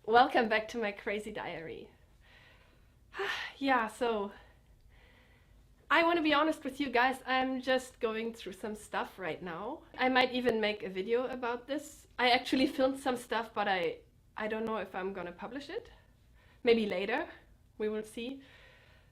Welcome back to my crazy diary. Yeah, so I want to be honest with you guys, I'm just going through some stuff right now. I might even make a video about this. I actually filmed some stuff, but I don't know if I'm gonna publish it. Maybe later, we will see.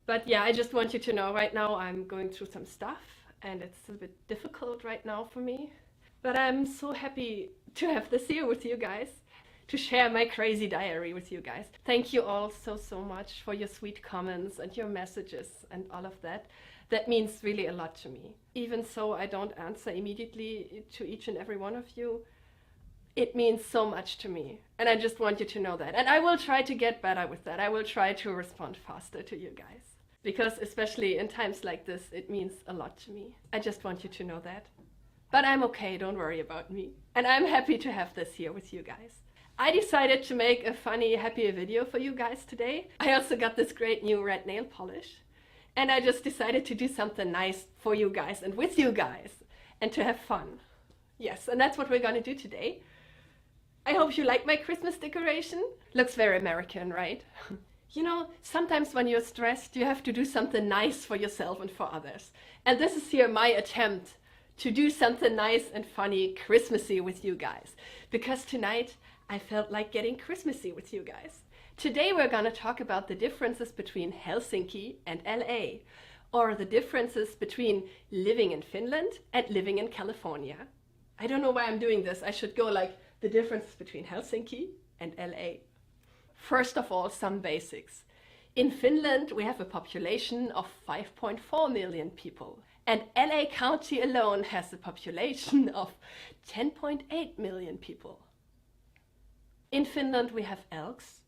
But yeah, I just want you to know right now I'm going through some stuff and it's a bit difficult right now for me. But I'm so happy to have this here with you guys, to share my crazy diary with you guys. Thank you all so much for your sweet comments and your messages and all of that. That means really a lot to me. Even so I don't answer immediately to each and every one of you, it means so much to me. And I just want you to know that. And I will try to get better with that. I will try to respond faster to you guys. Because especially in times like this, it means a lot to me. I just want you to know that. But I'm okay, don't worry about me. And I'm happy to have this here with you guys. I decided to make a funny, happy video for you guys today. I also got this great new red nail polish. And I just decided to do something nice for you guys and with you guys. And to have fun. Yes, and that's what we're gonna do today. I hope you like my Christmas decoration. Looks very American, right? You know, sometimes when you're stressed, you have to do something nice for yourself and for others. And this is here my attempt to do something nice and funny Christmassy with you guys. Because tonight, I felt like getting Christmassy with you guys. Today we're gonna talk about the differences between Helsinki and LA, or the differences between living in Finland and living in California. I don't know why I'm doing this. I should go like the difference between Helsinki and LA. First of all, some basics. In Finland, we have a population of 5.4 million people. And LA County alone has a population of 10.8 million people. In Finland, we have elks.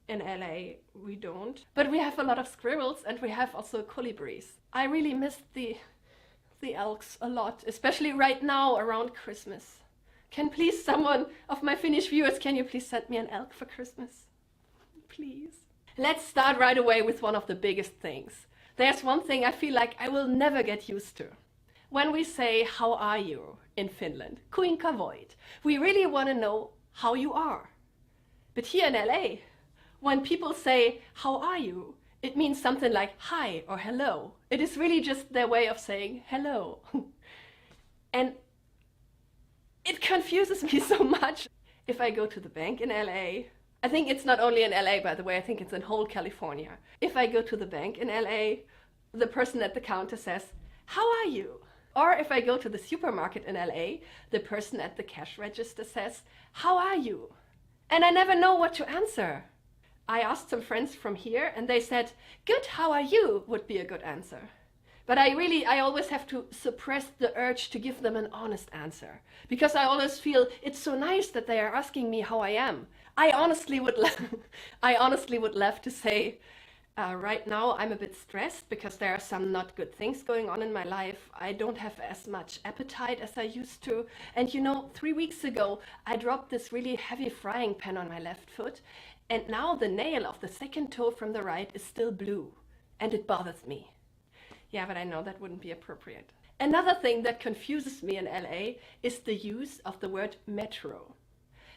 In LA, we don't. But we have a lot of squirrels and we have also colibris. I really miss the elks a lot, especially right now around Christmas. Can please someone of my Finnish viewers, can you please send me an elk for Christmas? Please. Let's start right away with one of the biggest things. There's one thing I feel like I will never get used to. When we say, how are you in Finland? Kuinka voit? We really want to know how you are. But here in LA, when people say, how are you? It means something like hi or hello. It is really just their way of saying hello. And it confuses me so much. If I go to the bank in LA, I think it's not only in LA, by the way, I think it's in whole California. If I go to the bank in LA, the person at the counter says, how are you? Or if I go to the supermarket in LA, the person at the cash register says, how are you? And I never know what to answer. I asked some friends from here and they said, good, how are you? Would be a good answer. But I always have to suppress the urge to give them an honest answer. Because I always feel it's so nice that they are asking me how I am. I honestly would love to say, right now I'm a bit stressed because there are some not good things going on in my life. I don't have as much appetite as I used to. And you know, 3 weeks ago, I dropped this really heavy frying pan on my left foot. And now the nail of the second toe from the right is still blue. And it bothers me. Yeah, but I know that wouldn't be appropriate. Another thing that confuses me in LA is the use of the word metro.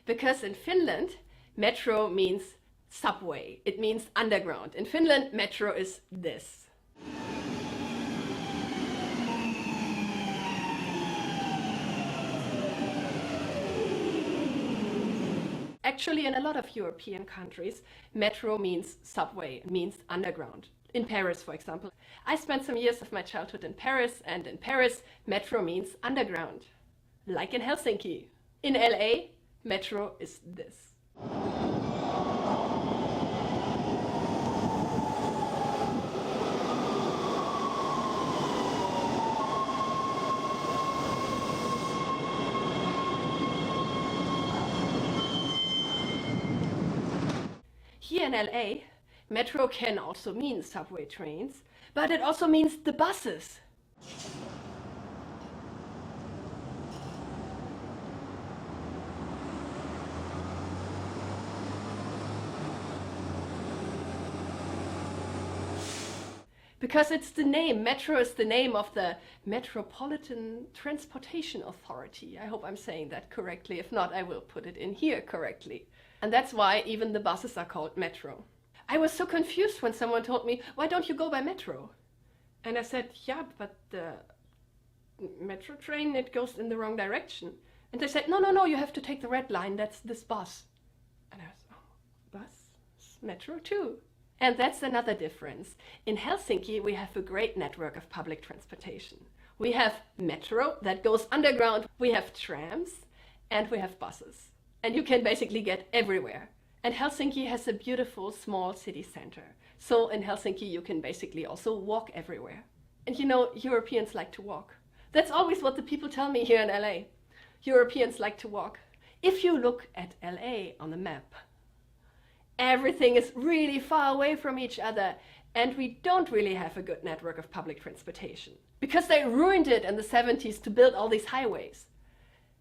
Because in Finland, metro means subway. It means underground. In Finland, metro is this. Actually, in a lot of European countries, metro means subway, it means underground. In Paris, for example. I spent some years of my childhood in Paris, and in Paris, metro means underground. Like in Helsinki. In LA, metro is this. Here in LA, metro can also mean subway trains, but it also means the buses. Because it's the name, metro is the name of the Metropolitan Transportation Authority. I hope I'm saying that correctly. If not, I will put it in here correctly. And that's why even the buses are called metro. I was so confused when someone told me, why don't you go by metro? And I said, yeah, but the metro train, it goes in the wrong direction. And they said, no, you have to take the red line, that's this bus. And I was, oh, bus? It's metro too. And that's another difference. In Helsinki, we have a great network of public transportation. We have metro that goes underground, we have trams, and we have buses. And you can basically get everywhere. And Helsinki has a beautiful small city center. So in Helsinki, you can basically also walk everywhere. And you know, Europeans like to walk. That's always what the people tell me here in LA. Europeans like to walk. If you look at LA on the map, everything is really far away from each other, and we don't really have a good network of public transportation because they ruined it in the 70s to build all these highways.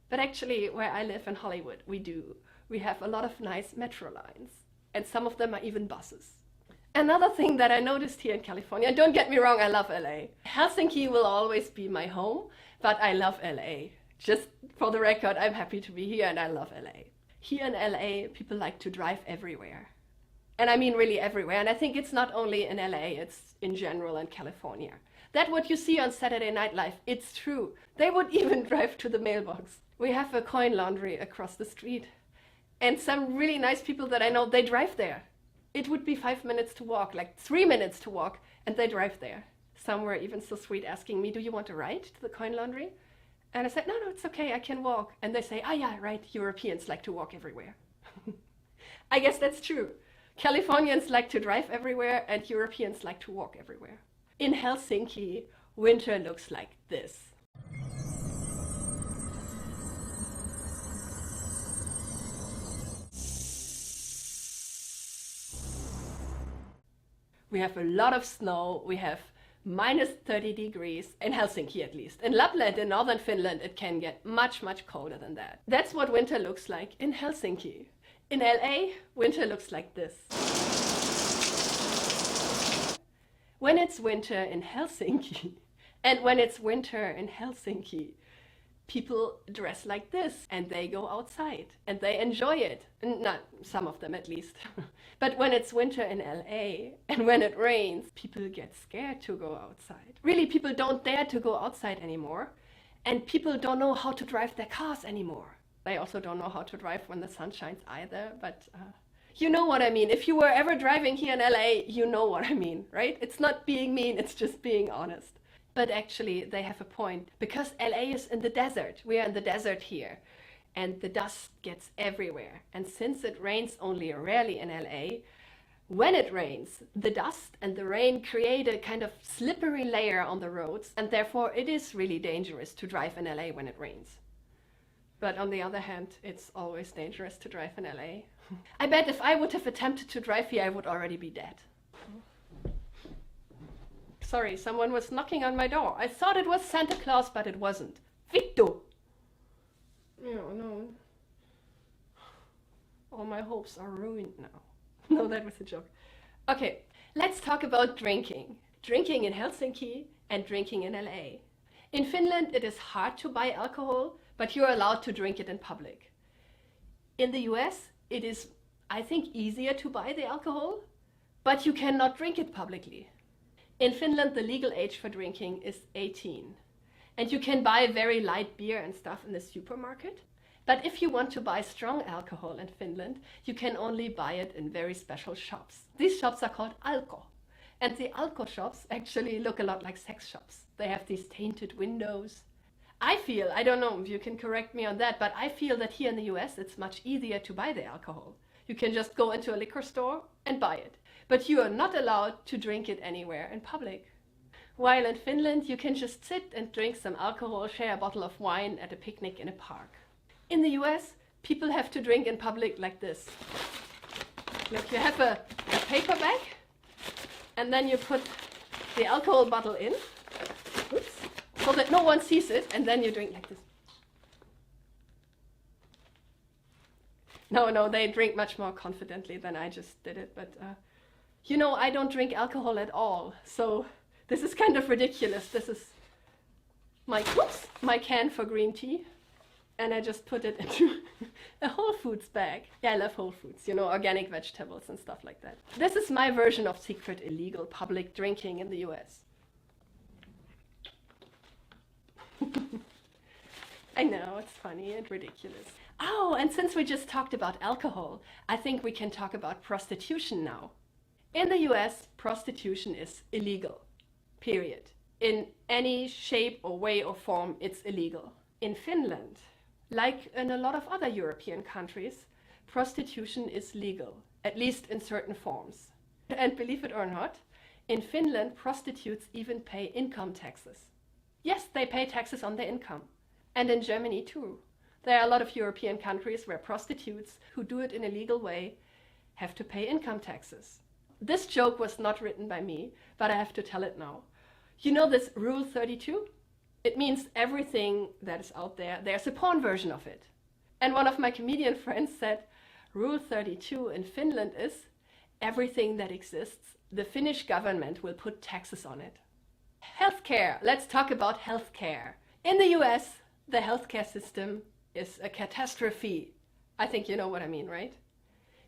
But actually, where I live in Hollywood, we do. We have a lot of nice metro lines, and some of them are even buses. Another thing that I noticed here in California, and don't get me wrong, I love LA. Helsinki will always be my home, but I love LA. Just for the record, I'm happy to be here and I love LA. Here in LA, people like to drive everywhere. And I mean really everywhere. And I think it's not only in LA, it's in general in California. That what you see on Saturday Night Live, it's true. They would even drive to the mailbox. We have a coin laundry across the street. And some really nice people that I know, they drive there. It would be 5 minutes to walk, like 3 minutes to walk, and they drive there. Some were even so sweet asking me, do you want a ride to the coin laundry? And I said, no, it's okay, I can walk. And they say, yeah, right, Europeans like to walk everywhere. I guess that's true. Californians like to drive everywhere and Europeans like to walk everywhere. In Helsinki, winter looks like this. We have a lot of snow, we have minus 30 degrees, in Helsinki at least. In Lapland, in northern Finland, it can get much, much colder than that. That's what winter looks like in Helsinki. In LA, winter looks like this. When it's winter in Helsinki, and when it's winter in Helsinki, people dress like this and they go outside and they enjoy it. Not some of them at least. But when it's winter in LA and when it rains, people get scared to go outside. Really, people don't dare to go outside anymore. And people don't know how to drive their cars anymore. They also don't know how to drive when the sun shines either, but you know what I mean. If you were ever driving here in LA, you know what I mean, right? It's not being mean, it's just being honest. But actually, they have a point, because LA is in the desert. We are in the desert here, and the dust gets everywhere. And since it rains only rarely in LA, when it rains, the dust and the rain create a kind of slippery layer on the roads, and therefore it is really dangerous to drive in LA when it rains. But on the other hand, it's always dangerous to drive in LA. I bet if I would have attempted to drive here, I would already be dead. Sorry, someone was knocking on my door. I thought it was Santa Claus, but it wasn't. Vittu! No. All my hopes are ruined now. No, that was a joke. Okay, let's talk about drinking. Drinking in Helsinki and drinking in LA. In Finland, it is hard to buy alcohol, but you're allowed to drink it in public. In the US, it is, I think, easier to buy the alcohol, but you cannot drink it publicly. In Finland, the legal age for drinking is 18. And you can buy very light beer and stuff in the supermarket. But if you want to buy strong alcohol in Finland, you can only buy it in very special shops. These shops are called Alko. And the Alko shops actually look a lot like sex shops. They have these tainted windows. I feel, I don't know if you can correct me on that, but I feel that here in the US it's much easier to buy the alcohol. You can just go into a liquor store and buy it. But you are not allowed to drink it anywhere in public. While in Finland, you can just sit and drink some alcohol, share a bottle of wine at a picnic in a park. In the US, people have to drink in public like this. Look, you have a paper bag, and then you put the alcohol bottle in, oops, so that no one sees it, and then you drink like this. No, they drink much more confidently than I just did it, but you know, I don't drink alcohol at all, so this is kind of ridiculous. This is my can for green tea. and I just put it into a Whole Foods bag. Yeah, I love Whole Foods, you know, organic vegetables and stuff like that. This is my version of secret illegal public drinking in the US. I know, it's funny and ridiculous. Oh, and since we just talked about alcohol, I think we can talk about prostitution now. In the US, prostitution is illegal, period. In any shape or way or form, it's illegal. In Finland, like in a lot of other European countries, prostitution is legal, at least in certain forms. And believe it or not, in Finland, prostitutes even pay income taxes. Yes, they pay taxes on their income. And in Germany too. There are a lot of European countries where prostitutes who do it in a legal way have to pay income taxes. This joke was not written by me, but I have to tell it now. You know this Rule 32? It means everything that is out there, there's a porn version of it. And one of my comedian friends said, Rule 32 in Finland is, everything that exists, the Finnish government will put taxes on it. Healthcare. Let's talk about healthcare. In the US, the healthcare system is a catastrophe. I think you know what I mean, right?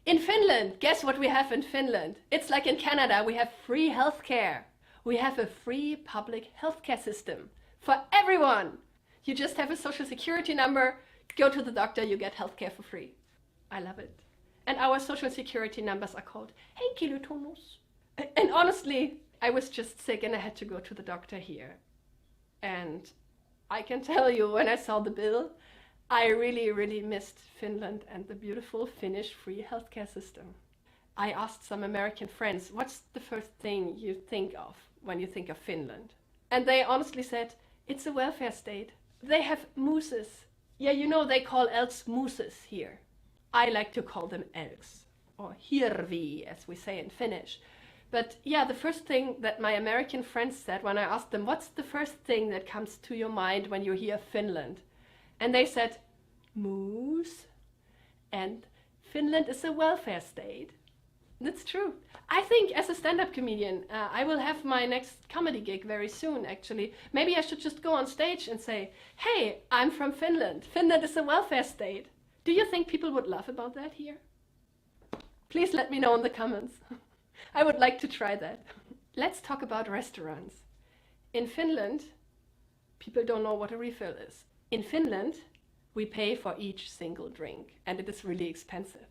In Finland, guess what we have in Finland? It's like in Canada, we have free healthcare. We have a free public healthcare system for everyone. You just have a social security number, go to the doctor, you get healthcare for free. I love it. And our social security numbers are called henkilötunnus. And honestly, I was just sick and I had to go to the doctor here. And I can tell you, when I saw the bill, I really, really missed Finland and the beautiful Finnish free healthcare system. I asked some American friends, what's the first thing you think of when you think of Finland? And they honestly said, it's a welfare state. They have mooses. Yeah, you know, they call elks mooses here. I like to call them elks, or hirvi, as we say in Finnish. But yeah, the first thing that my American friends said when I asked them, what's the first thing that comes to your mind when you hear Finland? And they said, moose, and Finland is a welfare state. That's true. I think as a stand-up comedian, I will have my next comedy gig very soon, actually. Maybe I should just go on stage and say, hey, I'm from Finland. Finland is a welfare state. Do you think people would laugh about that here? Please let me know in the comments. I would like to try that. Let's talk about restaurants. In Finland, people don't know what a refill is. In Finland, we pay for each single drink, and it is really expensive.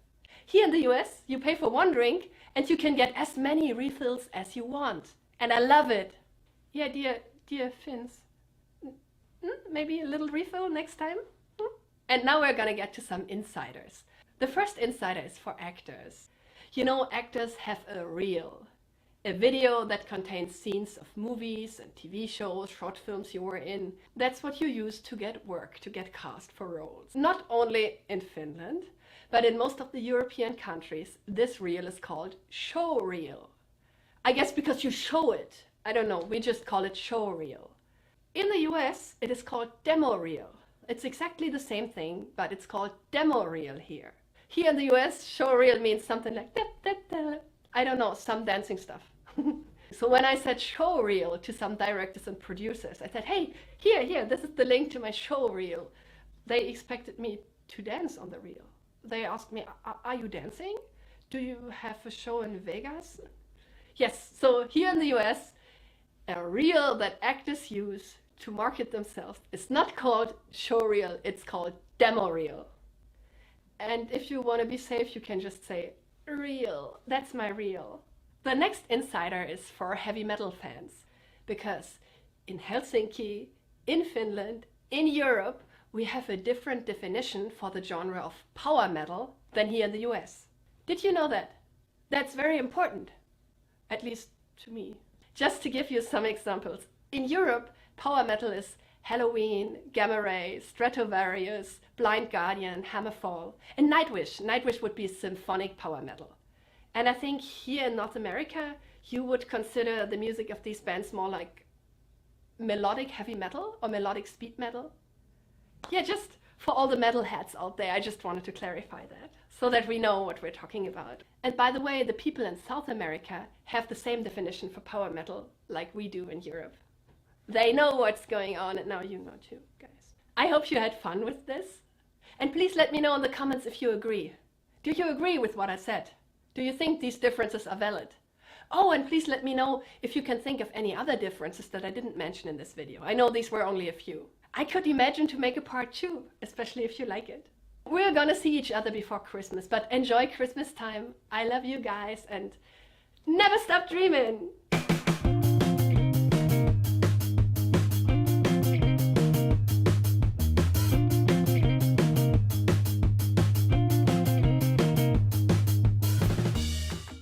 Here in the US, you pay for one drink, and you can get as many refills as you want. And I love it. Yeah, dear Finns, maybe a little refill next time? And now we're gonna get to some insiders. The first insider is for actors. You know, actors have a reel, a video that contains scenes of movies and TV shows, short films you were in. That's what you use to get work, to get cast for roles. Not only in Finland, but in most of the European countries, this reel is called show reel. I guess because you show it. I don't know, we just call it show reel. In the US, it is called demo reel. It's exactly the same thing, but it's called demo reel here. Here in the US, show reel means something like, da, da, da. I don't know, some dancing stuff. So when I said show reel to some directors and producers, I said, hey, here, this is the link to my show reel. They expected me to dance on the reel. They asked me, are you dancing? Do you have a show in Vegas? Yes, so here in the US, a reel that actors use to market themselves is not called show reel, it's called demo reel. And if you want to be safe, you can just say, reel, that's my reel. The next insider is for heavy metal fans, because in Helsinki, in Finland, in Europe, we have a different definition for the genre of power metal than here in the US. Did you know that? That's very important, at least to me. Just to give you some examples, in Europe, power metal is Halloween, Gamma Ray, Stratovarius, Blind Guardian, Hammerfall, and Nightwish. Nightwish would be symphonic power metal. And I think here in North America, you would consider the music of these bands more like melodic heavy metal or melodic speed metal. Yeah, just for all the metalheads out there, I just wanted to clarify that so that we know what we're talking about. And by the way, the people in South America have the same definition for power metal like we do in Europe. They know what's going on, and now you know too, guys. I hope you had fun with this. And please let me know in the comments if you agree. Do you agree with what I said? Do you think these differences are valid? Oh, and please let me know if you can think of any other differences that I didn't mention in this video. I know these were only a few. I could imagine to make a part 2, especially if you like it. We're gonna see each other before Christmas, but enjoy Christmas time. I love you guys and never stop dreaming!